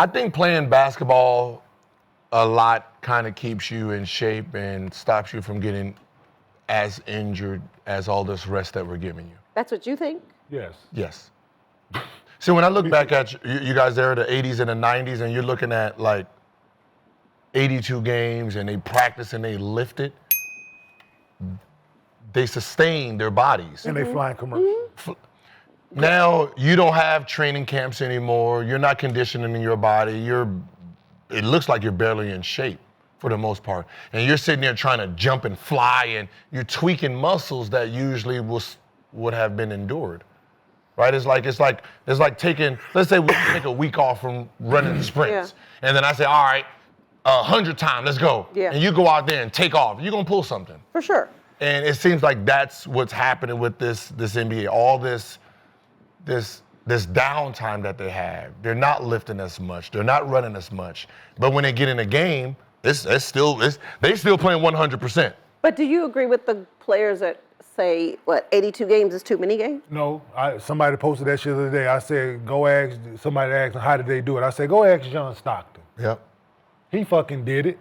I think playing basketball a lot kind of keeps you in shape and stops you from getting as injured as all this rest that we're giving you. That's what you think? Yes. Yes. So when I look back at you guys there, the 80s and the 90s, and you're looking at like 82 games and they practice and they lift it, they sustain their bodies. And they flying commercials. Now you don't have training camps anymore. You're not conditioning your body. It looks like you're barely in shape for the most part. And you're sitting there trying to jump and fly, and you're tweaking muscles that usually would have been endured. Right? It's like taking, let's say we take a week off from running sprints. Yeah. And then I say, all right, 100 times, let's go. Yeah. And you go out there and take off. You're gonna pull something. For sure. And it seems like that's what's happening with this NBA. All this downtime that they have. They're not lifting as much. They're not running as much. But when they get in a game, they still playing 100%. But do you agree with the players that say, 82 games is too many games? No, somebody posted that shit the other day. I said, somebody asked how did they do it? I said, go ask John Stockton. Yep. He fucking did it.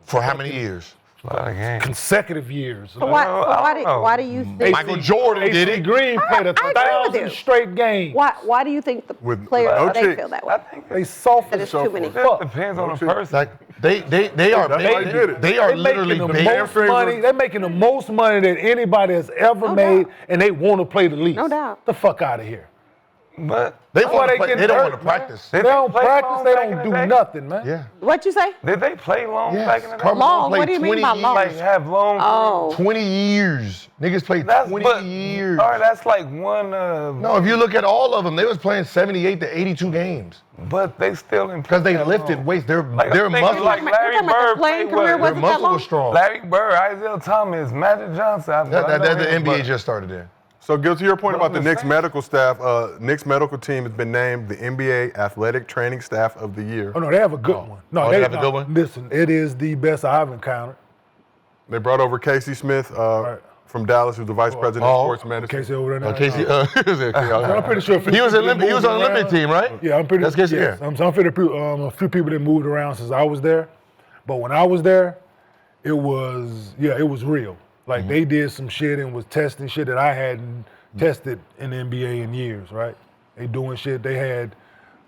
For how many years? Consecutive years. So why do you think Michael Jordan did it? Green played 1,000 straight games. Why do you think the players they feel that way? I think they soft That it's too many. That depends on the person. Like they are literally They're making the most money that anybody has ever made, and they want to play the least. No doubt. The fuck out of here. But they don't want to practice. They don't practice. They don't do nothing, man. Yeah. What you say? Did they play long back in the day? Long? What do you mean by long? Like have long. 20 years. Niggas played 20 years. All right, that's like one. No, if you look at all of them, they was playing 78 to 82 games. But they still in because they lifted weights. Their muscles. Like Larry Bird playing career wasn't their that muscles long? were strong. Larry Bird, Isaiah Thomas, Magic Johnson. The NBA just started there. So, Gil, to your point about the Knicks medical staff, Knicks medical team has been named the NBA Athletic Training Staff of the Year. Oh, no, they have a good one. No, they have a good one? Listen, it is the best I've encountered. They brought over Casey Smith from Dallas, who's the vice president of sports medicine. Casey over there now. Casey, I'm pretty sure he was on the Olympic team, right? Yeah, I'm pretty sure. That's Casey, yes. I'm pretty a few people that moved around since I was there. But when I was there, it was real. Like, they did some shit and was testing shit that I hadn't tested in the NBA in years, right? They doing shit. They had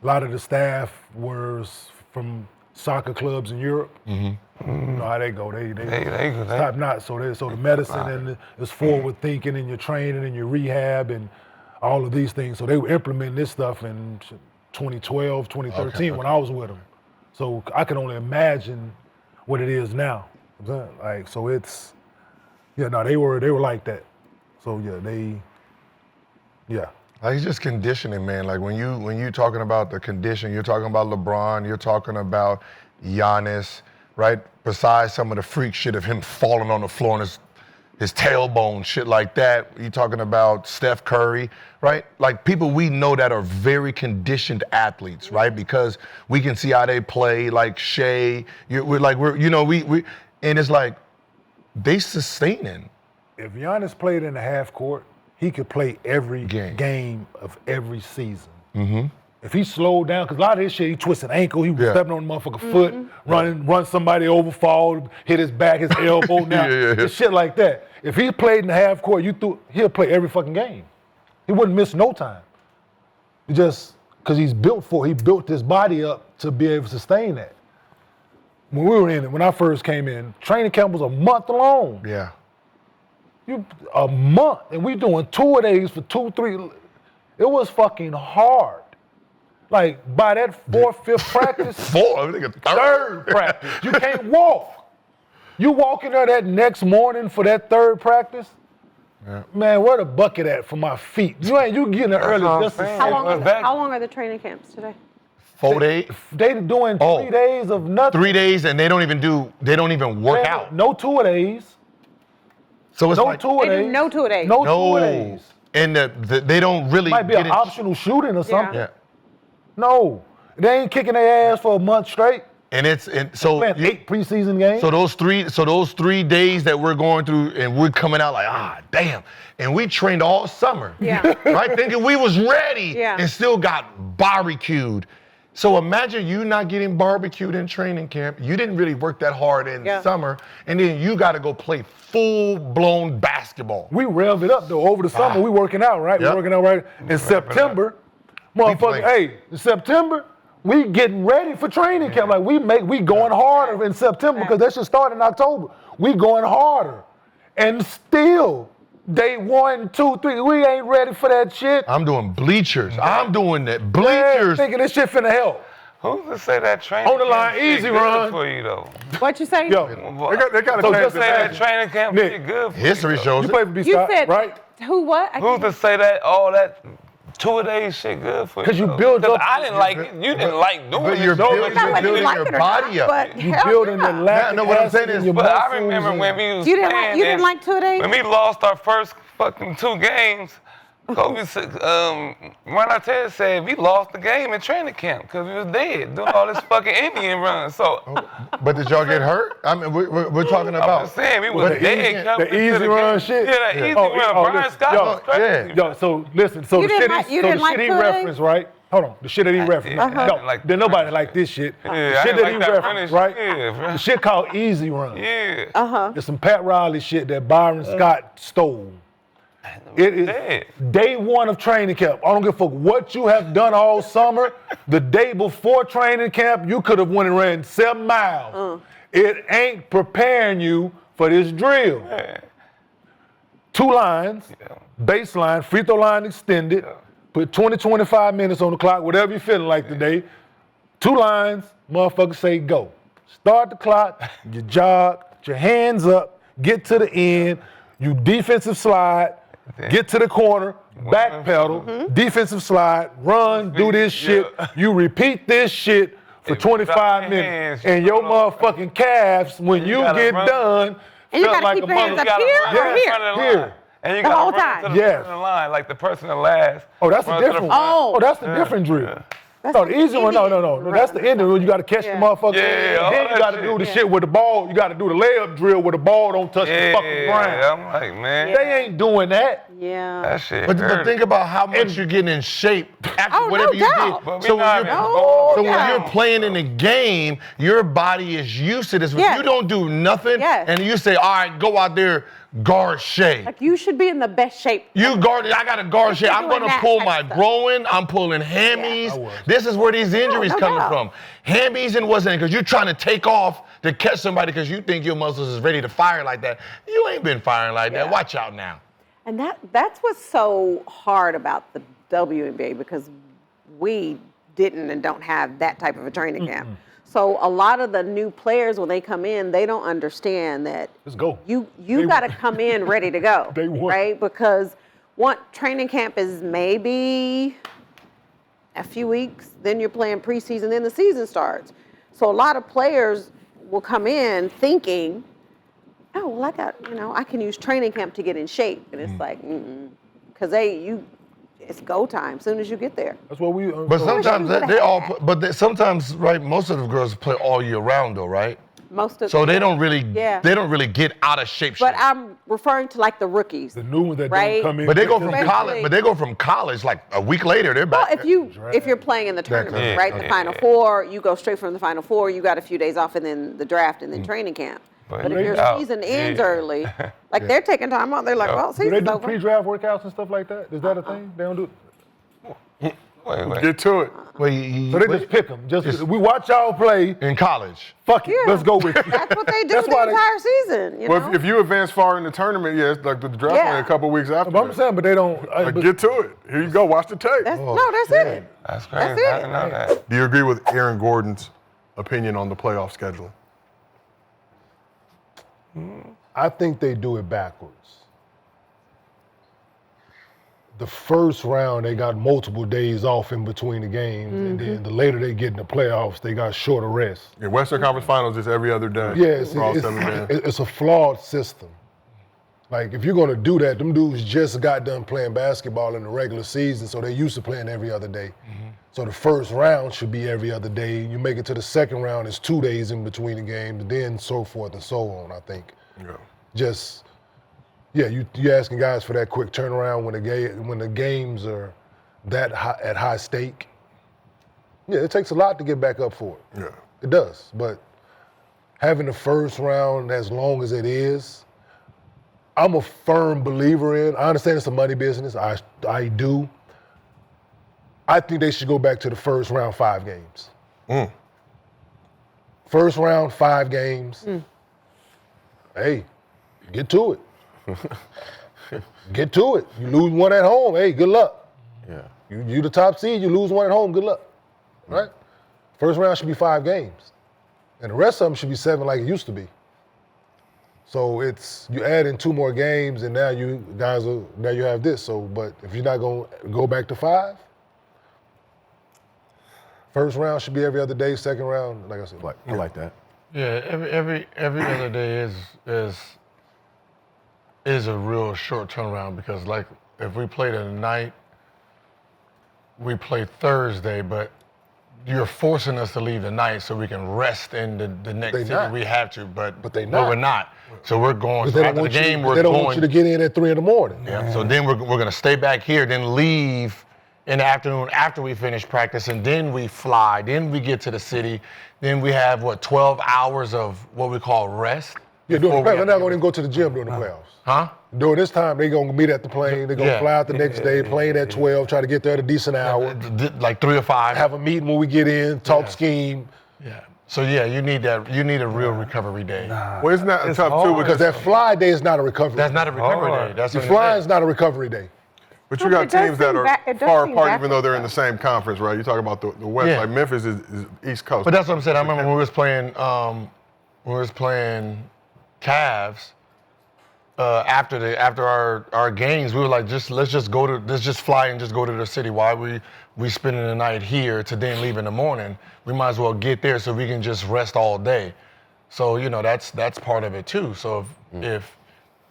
a lot of the staff was from soccer clubs in Europe. You know how they go. They top notch. So the medicine and it's forward thinking and your training and your rehab and all of these things. So they were implementing this stuff in 2012, 2013 when I was with them. So I can only imagine what it is now. Like, so it's, they were like that. So Like, it's just conditioning, man. Like when you talking about the condition, you're talking about LeBron, you're talking about Giannis, right? Besides some of the freak shit of him falling on the floor and his tailbone, shit like that. You're talking about Steph Curry, right? Like people we know that are very conditioned athletes, right? Because we can see how they play, like Shea. And it's like they sustaining. If Giannis played in the half court, he could play every game of every season. If he slowed down, because a lot of his shit, he twisted ankle, he was stepping on the motherfucker's foot, run somebody over, fall, hit his back, his elbow, shit like that. If he played in the half court, he'll play every fucking game. He wouldn't miss no time. Just because he built his body up to be able to sustain that. When I first came in, training camp was a month long. Yeah. A month, and we doing 2 days for 2-3. It was fucking hard. Like by that 4th, 5th practice, third practice, you can't walk. You walk in there that next morning for that 3rd practice. Yeah. Man, where the bucket at for my feet? You getting there early just to How long are the training camps today? 4 days. They doing 3 days of nothing. 3 days, and they don't even work out. No 2 days. So it's no 2-a-days. No 2-a-days. And they don't really might be an optional shooting or something. Yeah. No, they ain't kicking their ass for a month straight. And so 8 preseason games. So those 3 days that we're going through, and we're coming out like damn, and we trained all summer, right? Thinking we was ready, and still got barbecued. So imagine you not getting barbecued in training camp. You didn't really work that hard in summer, and then you got to go play full-blown basketball. We rev it up though. Over the summer, we working out, right? Yep. We working out right. In September, motherfucker, hey, in September, we getting ready for training camp. Like we going harder in September because that should start in October. We going harder, and still. Day 1, 2, 3, we ain't ready for that shit. I'm doing bleachers. I'm doing that bleachers. Thinking this shit finna help. Who's to say that training On the line, camp shit easy good run. for you though? What you say? Yo, They got to So change just the Say that name. training camp Nick, shit good for History you. shows you it. play for B. You Scott, said right? who? What? I Who's can't- to say that all that two-a-days shit good for you? 'Cause you though? build up- I didn't like it. You didn't like doing But it. you're though. building, Not you're whether you building like your it or body not, up. but You hell building yeah. the lactic No, what I'm acid saying in is- your But I muscles remember and- when we was You didn't playing. like. You didn't and like 2 days. when we lost our first fucking 2 games. Kobe said, Ron Artest said we lost the game in training camp because we was dead doing all this fucking Indian run. So But did y'all get hurt? I mean, we're talking I'm about. just saying we was But dead. coming the into easy run game. shit? Yeah, that Yeah. easy Oh, run. oh, Brian listen, Scott yo, was crazy. Yo, so listen, so You the shit didn't like- he, you so the didn't like shit he 2 days? referenced, right? Hold on, the shit that he referenced. Uh-huh. No, Like then nobody like this shit. Yeah, the I shit didn't that like he that referenced, running right? shit. Yeah, bro. The shit called easy run. Yeah. It's some Pat Riley shit that Byron Scott stole. It is Dead. day 1 of training camp. I don't give a fuck what you have done all summer. The day before training camp, you could have went and ran 7 miles. It ain't preparing you for this drill. 2 lines, baseline, free throw line extended, put 20, 25 minutes on the clock, whatever you're feeling like today. 2 lines, motherfuckers say go. Start the clock, you jog, put your hands up, get to the end, you defensive slide, get to the corner, back pedal, defensive slide, run, do this shit. You repeat this shit for 25 minutes. And your motherfucking calves, when you gotta get run. done, And you felt gotta like keep a your hands mother- up gotta here run or to the here? front of the Here. line. And you The gotta whole run time? to the Yes. front of the line, like the person that last. Oh, that's a run to the different front. one. Oh, that's a different drill. No, the easy one, no. That's the end one. You got to catch the motherfucker. Yeah, all and then you that got to shit. do the shit with the ball. You got to do the layup drill where the ball don't touch the fucking ground. Yeah, I'm like, man, They ain't doing that. Yeah. that shit But hurt. think about how much you're getting in shape after Oh, whatever no you doubt. did. But we So when not you're, even so going when down. you're playing in the game, your body is used to this. If Yes. you don't do nothing, Yes. and you say, all right, go out there, guard Shea. Like you should be in the best shape. You guard, I got to guard Shea. you're I'm doing going to that pull type my of stuff. groin. I'm pulling hammies. I was. This is where these injuries no coming doubt. from. Hammies and wasn't because you're trying to take off to catch somebody because you think your muscles is ready to fire like that. You ain't been firing like that. Yeah. Watch out now. And that's what's so hard about the WNBA because we didn't and don't have that type of a training camp. So a lot of the new players when they come in, they don't understand that Let's go. you Day got to one. come in ready to go, Day one. right? Because one training camp is maybe a few weeks, then you're playing preseason, then the season starts. So a lot of players will come in thinking, oh, well, I can use training camp to get in shape. And it's like, because it's go time as soon as you get there. That's what we. But so- sometimes wish we they all, would've had but sometimes, right? Most of the girls play all year round, though, right? Most of So they don't really, Yeah. they don't really get out of shape. But I'm referring to like the rookies. the new ones that Right. don't come in. But they go from Especially- college. But they go from college like a week later. They're Well, back. if you're playing in the tournament, Yeah, right? The Final Four, you go straight from the Final Four. You got a few days off, and then the draft, and then training camp. But if your out. season ends Yeah. early, like they're taking time out, they're like, well, Do they season's do over. pre-draft workouts and stuff like that? Is that a thing? They don't do. Wait. Get to it. Well, So they just pick them. Just we watch y'all play. in college. Fuck it. Yeah. Let's go with you. That's what they do That's the why they- entire season. You Well, know? if you advance far in the tournament, yes, like the draft Yeah. only a couple weeks after. But I'm that. saying, but they don't. Like, get to it. Here you go. Watch the tape. that's it. That's crazy. That's it. I didn't know that. Do you agree with Aaron Gordon's opinion on the playoff scheduling? I think they do it backwards. The first round, they got multiple days off in between the games, and then the later they get in the playoffs, they got shorter rest. In Western Conference Finals, it's every other day. Yes, for all 7 games. it's a flawed system. Like, if you're gonna do that, them dudes just got done playing basketball in the regular season, so they used to playing every other day. So the first round should be every other day. You make it to the second round, it's 2 days in between the games, then so forth and so on, I think. Yeah. You're asking guys for that quick turnaround when the games are that high, at high stake. Yeah, it takes a lot to get back up for it. Yeah. It does. But having the first round as long as it is, I'm a firm believer in. I understand it's a money business. I do. I think they should go back to the first round 5 games. First round 5 games. Hey, get to it. Get to it. You lose one at home, hey, good luck. Yeah. You the top seed, you lose one at home, good luck. Right? First round should be 5 games. And the rest of them should be 7 like it used to be. So it's, you add in 2 more games and now you have this. So, but if you're not gonna go back to 5, first round should be every other day, second round, like I said. I like that. Yeah, every other day is a real short turnaround because like if we play tonight, we play Thursday, but you're forcing us to leave tonight so we can rest in the next They city not. we have to, but they not. we're not. So we're going. They So don't after the want game, you, we're they don't going. want you to get in at 3 in the morning. Yeah. So then we're gonna stay back here, then leave in the afternoon after we finish practice, and then we fly. Then we get to the city. Then we have 12 hours of what we call rest. Yeah, during the before we playoffs. They're have not to going to get- go to the gym during the playoffs. Huh? During this time, they're going to meet at the plane. They're going to Yeah. fly out the next day, plane at 12, try to get there at a decent hour. Like 3 or 5. Have a meeting when we get in, talk scheme. Yeah. So yeah, you need that. You need a real recovery day. Well, isn't that It's tough too? hard. Because that fly day is not a recovery That's day. not a recovery hard. day. That's The what it fly is. is not a recovery day. But you Well, got it does teams that seem are it does far seem apart, even though backwards, they're in the same conference, right? You talk about the West, Yeah. like Memphis is East Coast. But that's what I'm saying. I remember when we was playing Cavs. After our games, we were like, let's just fly and just go to the city. Why we spending the night here to then leave in the morning? We might as well get there so we can just rest all day. So that's part of it too. So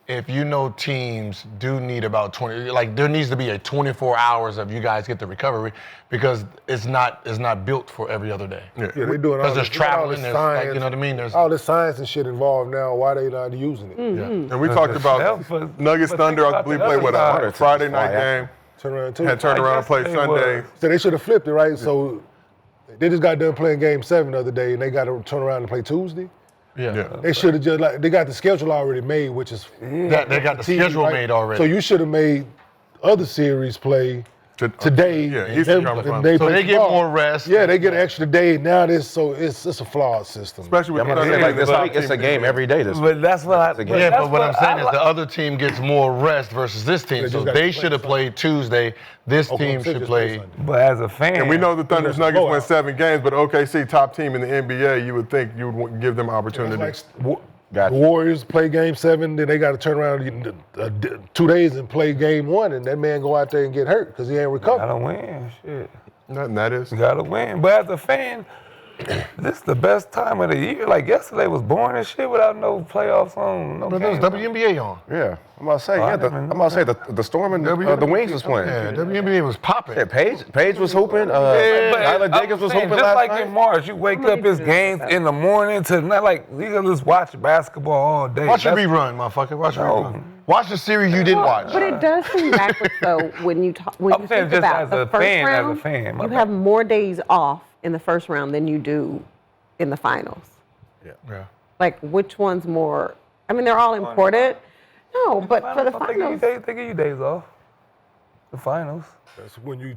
if you know teams do need about 20, like there needs to be a 24 hours of you guys get the recovery because it's not built for every other day. Yeah, they're doing all Because there's this, all traveling, this there's like, science. you know what I mean? There's All this science and shit involved now. Why they not using it? yeah. And we talked about but- Nuggets but Thunder, think I about believe, the played other what, side. a Friday night Fly out. game. Turn around too. Had turned around and played yesterday Sunday. was- So they should have flipped it, right? So they just got done playing Game 7 the other day, and they got to turn around and play Tuesday. Yeah. They should have just they got the schedule already made, which is They got the TV, schedule right? made already. So you should have made other series play today. Yeah, and Eastern then- Conference and Finals. So play they get tomorrow. more rest. Yeah, they get an extra day. Now it's a flawed system. Especially with I'm the gonna Thunder say like being this the top week, it's team a in the game NBA. every day this week. But that's what I. It's a game. Yeah, that's but what I'm saying I is the other team gets more rest versus this team. They So just got they to should have play played Tuesday. This Oklahoma team City should just play. Sunday. But as a fan, And we know the Thunder's Nuggets blowout. went 7 games, but OKC, top team in the NBA, you would think you would give them opportunity. It's like Gotcha. the Warriors play Game 7, then they got to turn around 2 days and play Game 1, and that man go out there and get hurt because he ain't recovered. gotta win. Shit, Nothing that is. you gotta win. But as a fan, this is the best time of the year. Like yesterday was boring as shit without no playoffs on. No But there's games. WNBA on. Yeah, I'm about to say. I Yeah, didn't even I'm about to say the Storm and the Wings was playing. Yeah, WNBA was popping. Yeah, Paige was hooping. But Nyla I'm Jacobs was saying, hooping just last like night. in March, you wake up, it's games in the morning to not like you can just watch basketball all day. Watch your That's- rerun, motherfucker. Watch your No. rerun. Watch the series you didn't watch. But it does seem backwards though when you talk when I'm you saying think just about as the a first fan, as a round. fan, my You bad. have more days off in the first round than you do in the finals. Yeah. Like which one's more? I mean, they're all important. No, but for the finals, They give you days off. The finals. That's when you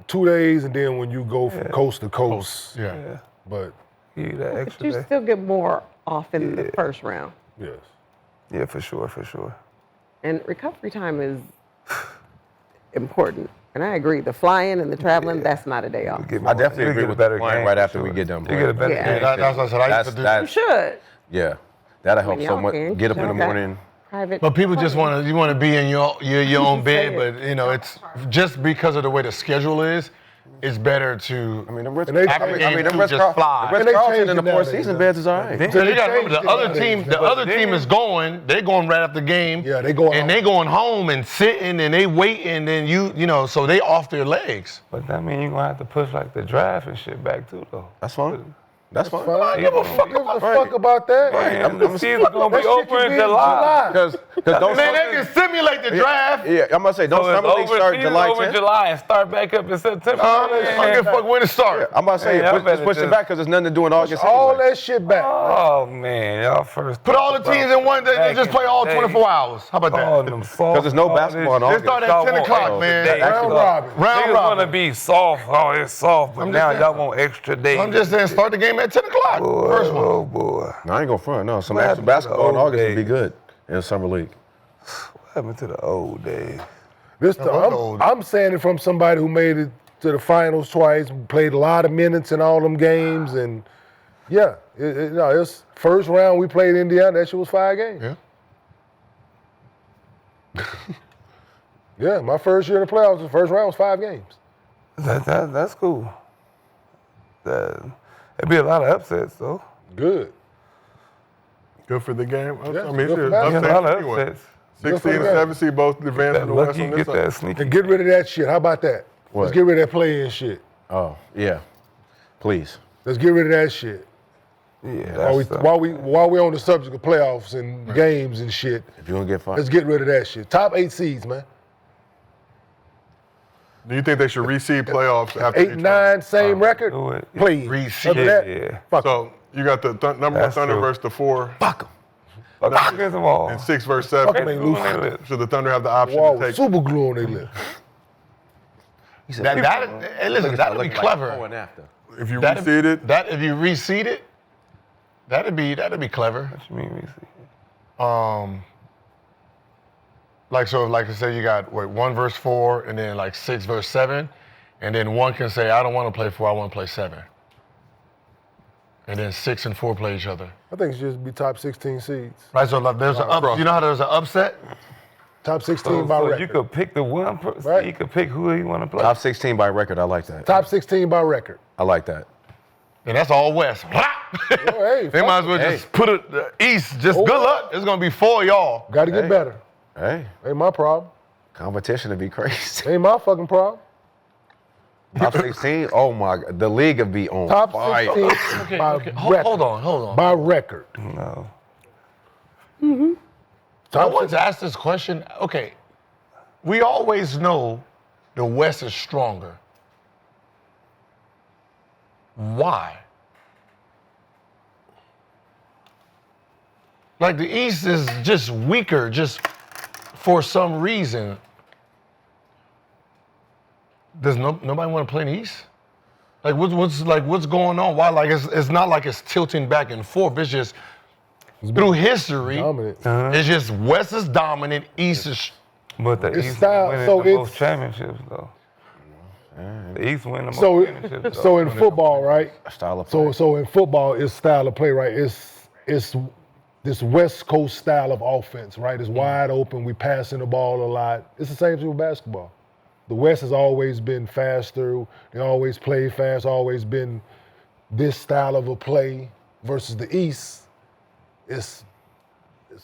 2 days, and then when you go from coast to coast. Yeah. Yeah. But Give you that but extra you day. still get more off in the first round. yes. Yeah, for sure, for sure. And recovery time is important. And I agree, the flying and the traveling, that's not a day off. I definitely agree with the playing right after we get done You playing. get a better Yeah. game. That's what I said. I used to do. You should. Yeah, that'll help When so y'all much. can, Get up in the y'all got morning. Private. But people just want to be in your own Say bed, it. but you know it's just because of the way the schedule is. It's better to I mean, the Ritz, And they- after I game mean, the two Ritz just fly. And they Carlton changed in the it Four nowadays, Seasons though. beds is all right. So you got to remember changed the it other nowadays, team. The but other team is going. They're going right after the game. Yeah, they going and home. they going home and sitting and they waiting and you know so they off their legs. But that means you're gonna have to push like the draft and shit back too, though. That's fine. That's fine. Fine. Give a fuck Give a fuck about that. The season's gonna That be shit over can in be in July. Because don't Man, they can simulate the draft. Yeah, I'm gonna say don't So it's summer league over, start season's July over 10th. July and start back up in September. I don't give a fuck when it starts. I'm about to say Man, just better push it just- back because there's nothing to do in August. All anyway. that shit back. Oh man, y'all first Put all the teams in one day and just play all 24 hours. How about Because that? there's no basketball in It August. start at 10 o'clock, man. Round robin. Round Niggas want to robin. be soft. Oh, it's soft, but I'm now just y'all saying. want extra days. I'm just saying, start the game at 10 o'clock. First one. Oh boy, No, I ain't gonna front. No, some What extra happened to the basketball in old August would be days? good in the summer league. what happened to the old days? I'm saying it from somebody who made it to the finals twice, played a lot of minutes in all them games, and yeah, it's first round we played Indiana. That shit was 5 games. Yeah. Yeah, my first year in the playoffs, the first round was 5 games. That's cool. It'd be a lot of upsets though. Good. Good for the game. Yeah, I mean, good for shit, that. A upset lot of anyway. upsets. 6 for seed and the game. 7 seed both advance That to the West lucky on get this that side. sneaky. And get rid of that shit. How about that? What? Let's get rid of that play-in shit. Oh, yeah. Please. Let's get rid of that shit. Yeah, While we on the subject of playoffs and games and shit, If you're gonna get let's fined. get rid of that shit. Top 8 seeds, man. Do you think they should reseed playoffs after 8 and 9, same record. do it. Please. Reseed. Other than that, Yeah. fuck 'em. So you got the number one That's Thunder true. versus the 4 Fuck 'em. Fuck against them all. and 6 versus Fuck 'em 7. ain't Who loose. they live? Should the Thunder have the option Wall to with take? super glue on their lip. Hey, listen, that'd be clever. Before and after. If you That'd- reseed it, That if you reseed it, that'd be clever. What you mean we see? Like so, like I said, you got 1 versus 4, and then like 6 versus 7, and then 1 can say, I don't want to play 4, I want to play 7, and then 6 and 4 play each other. I think it should just be top 16 seeds. Right. So like, there's across. you know how there's an upset. Top 16 So, by record. you could pick the one person. Right. You could pick who you want to play. Top 16 by record. I like that. Top 16 by record. I like that. And that's all West. hey, They might as well just put it the East. Just good luck. It's gonna be 4 of y'all. Got to get Hey. better. Hey, Ain't my problem. competition would be crazy. Ain't my fucking problem. Top 16. Oh my God, the league would be on Top fire. 16 by record. Hold on. By record. No. I wanted to ask this question. Okay, we always know the West is stronger. Why? Like the East is just weaker, just for some reason. Does nobody want to play in the East? Like what's going on? Why? Like it's not like it's tilting back and forth. It's just through history. Dominant. It's just West is dominant, East is. But the It's East style- winning so the it's- most championships though. The East win the most So, championships. so in football, right? Style of play. So in football, it's style of play, right? It's this West Coast style of offense, right? It's wide open. We passing the ball a lot. It's the same thing with basketball. The West has always been faster. They always play fast. Always been this style of a play versus the East. It's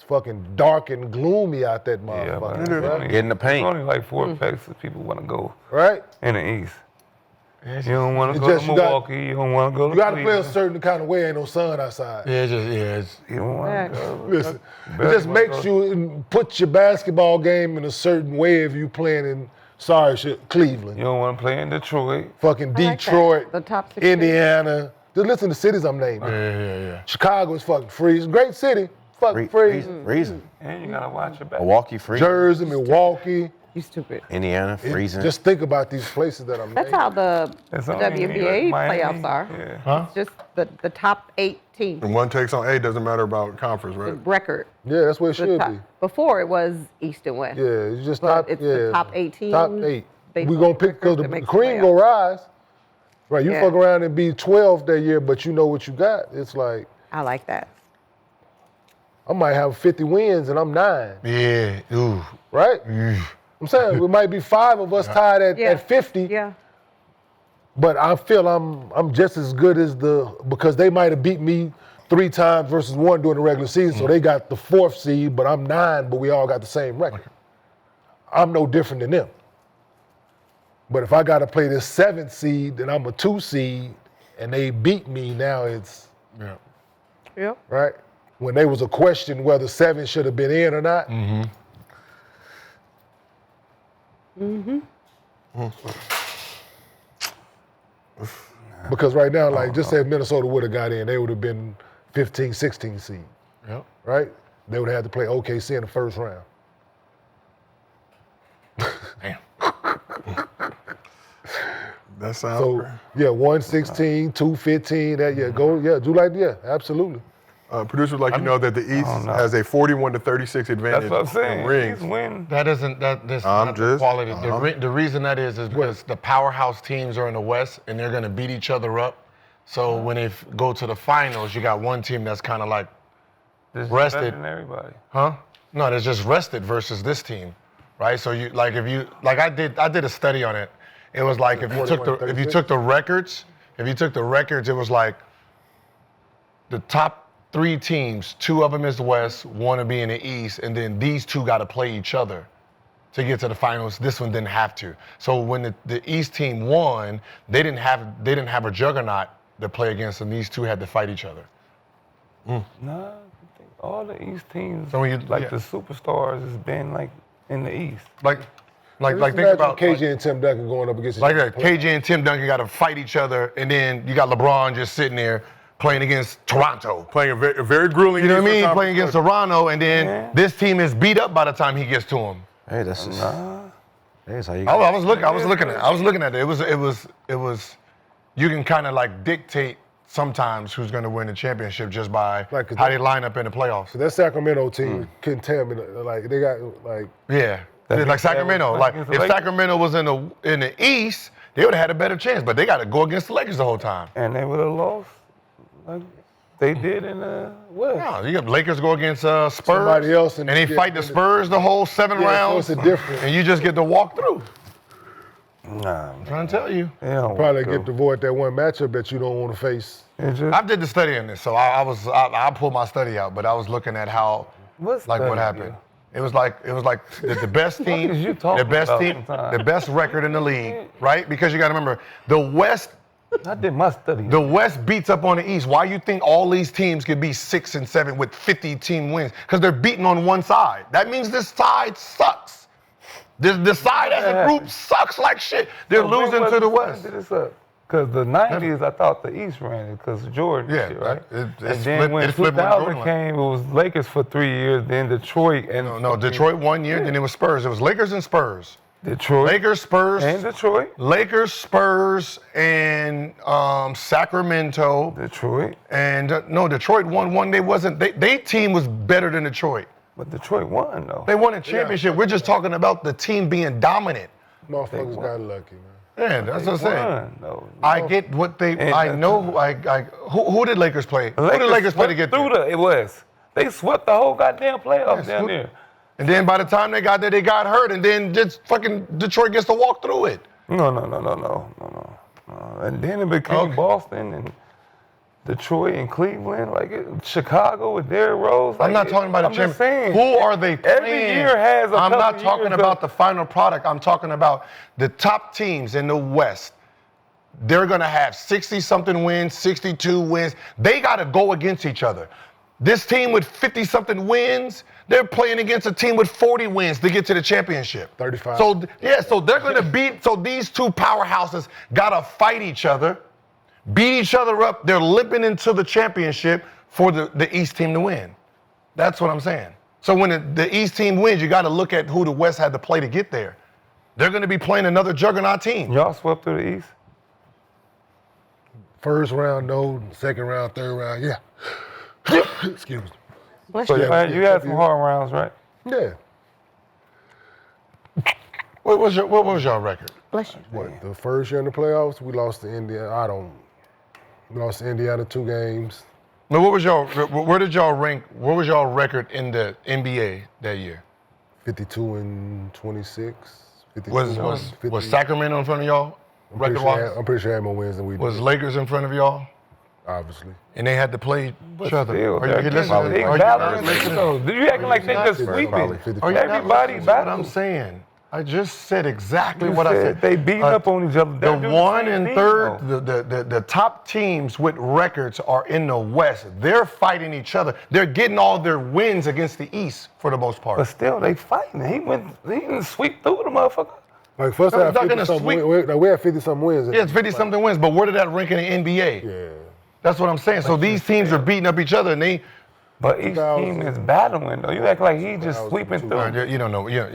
fucking dark and gloomy out that Yeah, but motherfucker, it's right? only- Get in the paint. It's only like 4 places people want to go Right? in the East. You don't want to It's go just to you got- Milwaukee. You don't want to go to You got to play a Cleveland. certain kind of way. Ain't no sun outside. Yeah, it's You don't want to go. Listen, it Better just wanna makes go- you put your basketball game in a certain way if you playing in Cleveland, You don't want to play in Detroit. fucking I like that. Detroit, The top 16. Indiana. Just listen to cities I'm naming. yeah. Chicago is fucking freezing. Great city, fucking freezing. Freezing. And you got to watch your back. Milwaukee freezing. Jersey, Milwaukee. You stupid. Indiana freezing. Just think about these places that I'm That's naming. how the It's only New WNBA York, Miami. playoffs are. Yeah. It's just the top 8 teams. and 1 takes on 8 doesn't matter about conference, right? Record. Yeah, that's what it The should top- be. Before it was East and West. Yeah, it's just But top. it's yeah, the top 8 teams. Top 8. They We gonna pick because record the that makes cream the go playoffs. rise. Right, you Yeah. fuck around and be 12 that year, but you know what you got. It's like I like that. I might have 50 wins and I'm 9. Yeah. Ooh. Right? I'm saying it might be 5 of us tied at 50, Yeah. but I feel I'm just as good as because they might have beat me 3 times versus 1 during the regular season, so they got the 4th seed, but I'm 9, but we all got the same record. I'm no different than them. But if I got to play this 7th seed, then I'm a 2 seed, and they beat me, now it's Yeah. Yep. right. When there was a question whether 7 should have been in or not. Because right now, like, just say if Minnesota would have got in, they would have been 15, 16 seed, Yep. right? They would have had to play OKC in the first round. Damn. That sounds So, great. yeah, 116, 215, do like, absolutely. Producer would like you know that the East has a 41 to 36 advantage That's what I'm saying. in rings. He's winning. That isn't that's I'm not the just- quality. The reason that is because the powerhouse teams are in the West and they're gonna beat each other up. So when they go to the finals, you got one team that's kind of like This is rested. better than everybody. Huh? No, it's just rested versus this team, right? So you like if you like I did a study on it. It was like if you took the records, it was like the top 3 teams, 2 of them is the West, 1 will be in the East, and then these 2 got to play each other to get to the finals. This one didn't have to. So when the East team won, they didn't have a juggernaut to play against, and these 2 had to fight each other. No, I think all the East teams, So when you- like yeah. the superstars, has been like in the East. Like think Imagine about KJ and Tim Duncan going up against each like other. that. KJ and Tim Duncan got to fight each other, and then you got LeBron just sitting there playing against Toronto. Playing a very grueling. You know what I Eastern mean? Conference Playing against Toronto, and then this team is beat up by the time he gets to him. Hey, that's just. That's how you. I was looking at it. It was. You can kind of like dictate sometimes who's going to win the championship just by Like, 'cause how they- they line up in the playoffs. So that Sacramento team couldn't tell me, like, they got, like, Yeah, like Sacramento. Like against the if Lakers. Sacramento was in the East, they would have had a better chance. But they got to go against the Lakers the whole time. And they would have lost like they did in the West. No, you got Lakers go against Spurs. Somebody else and and they get- fight the Spurs the whole 7 so rounds. it's a different. And you just get to walk through. Nah, I'm trying to tell you. they don't Probably want get to avoid that one matchup that you don't want to face. It just, I did the study on this, so I pulled my study out, but I was looking at how What's what study, happened. yeah? It was like the best team, is you talking about sometimes? the best record in the league, right? Because you got to remember the West I did my study. The West beats up on the East. Why you think all these teams could be 6 and 7 with 50 team wins? Because they're beating on one side. That means this side sucks. This side as a group sucks like shit. They're losing to the West. Because the 90s, I thought the East ran it because of Jordan, Yeah, shit, right? it And flipped- then when it flipped when 2000 Jordan came, it was Lakers for 3 years, then Detroit and No, Detroit 1 year, then it was Spurs. It was Lakers and Spurs. Detroit Lakers, Spurs, and Detroit, Lakers, Spurs, and Sacramento. Detroit, And no, Detroit won one. They team was better than Detroit. but Detroit won though. They won a championship. We're just talking about the team being dominant. Motherfuckers got lucky, man. Yeah, that's what I'm saying. Won, though. I get what they. And I know. Who did Lakers play? Who did Lakers play to get through there? It was. They swept the whole goddamn playoffs down there. And then by the time they got there, they got hurt, and then just fucking Detroit gets to walk through it. No. And then it became Boston and Detroit and Cleveland, Chicago with Derrick Rose. I'm not talking about a I'm just championship. saying, Who are they playing? every year has a I'm couple not talking years about of- the final product. I'm talking about the top teams in the West. They're going to have 60-something wins, 62 wins. They got to go against each other. This team with 50-something wins, they're playing against a team with 40 wins to get to the championship. 35. So they're going to beat. So these two powerhouses got to fight each other, beat each other up. They're limping into the championship for the East team to win. That's what I'm saying. So when the East team wins, you got to look at who the West had to play to get there. They're going to be playing another juggernaut team. Y'all swept through the East? First round, no. Second round, third round, yeah. Excuse me. Bless So you. you had some hard rounds, right? Yeah. What was your record? Bless you. What, the first year in the playoffs, we lost to Indiana. We lost to Indiana 2 games. No, where did y'all rank? What was y'all record in the NBA that year? 52 and 26. 52 Was 50. Sacramento in front of y'all? Record wise? I'm pretty sure I had more wins than we Was did, Lakers in front of y'all? obviously. And they had to play each other. Still, Are you they're listening? big Are you battling not listening? themselves. You acting like they just listening? sweeping. Probably 50. Are you not Everybody listening to what I'm battles. saying? I just said exactly You what I said. They beating up on each other. The They're doing 1 same and thing, 3rd, though. the top teams with records are in the West. They're fighting each other. They're getting all their wins against the East for the most part. But still, they fighting. He didn't sweep through the motherfucker. Like first No, half, they're gonna 50-something sweep- wins. We had 50-something wins. Yeah, it's 50-something wins, but where did that rank in the NBA? Yeah. That's what I'm saying. So these teams are beating up each other, and they. But each team is battling, though. You act like he just sweeping through. You don't know. You're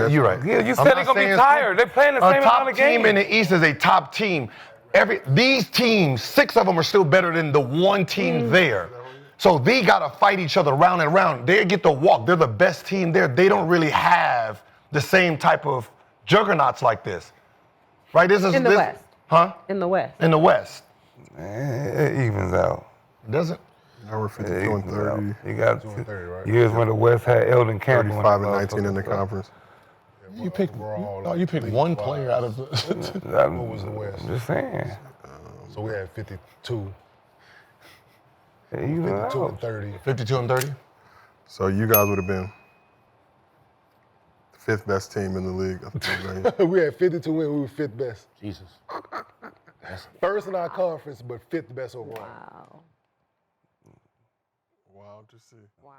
You're right. Yeah, you I'm said not they're gonna be saying tired. They're playing the same A top amount of team games. in the East is a top team. These teams, 6 of them are still better than the one team there. So they gotta fight each other round and round. They get to walk. They're the best team there. They don't really have the same type of juggernauts like this, right? This is In the West. huh? In the West. In the West, It evens out. it doesn't. Now we're It 52 and evens out. 30, You got 30, right? years when the West had Eldon Campbell. 35 and 19 in the conference. You picked one player out of the. What was the West? I'm just saying. So we had 52, It evens 52 out. and 30. 52 and 30. So you guys would have been the 5th best team in the league. I think, right? We had 52 wins. We were 5th best. Jesus. First in our conference, but 5th best overall. Wow. Wow, to see. Wow.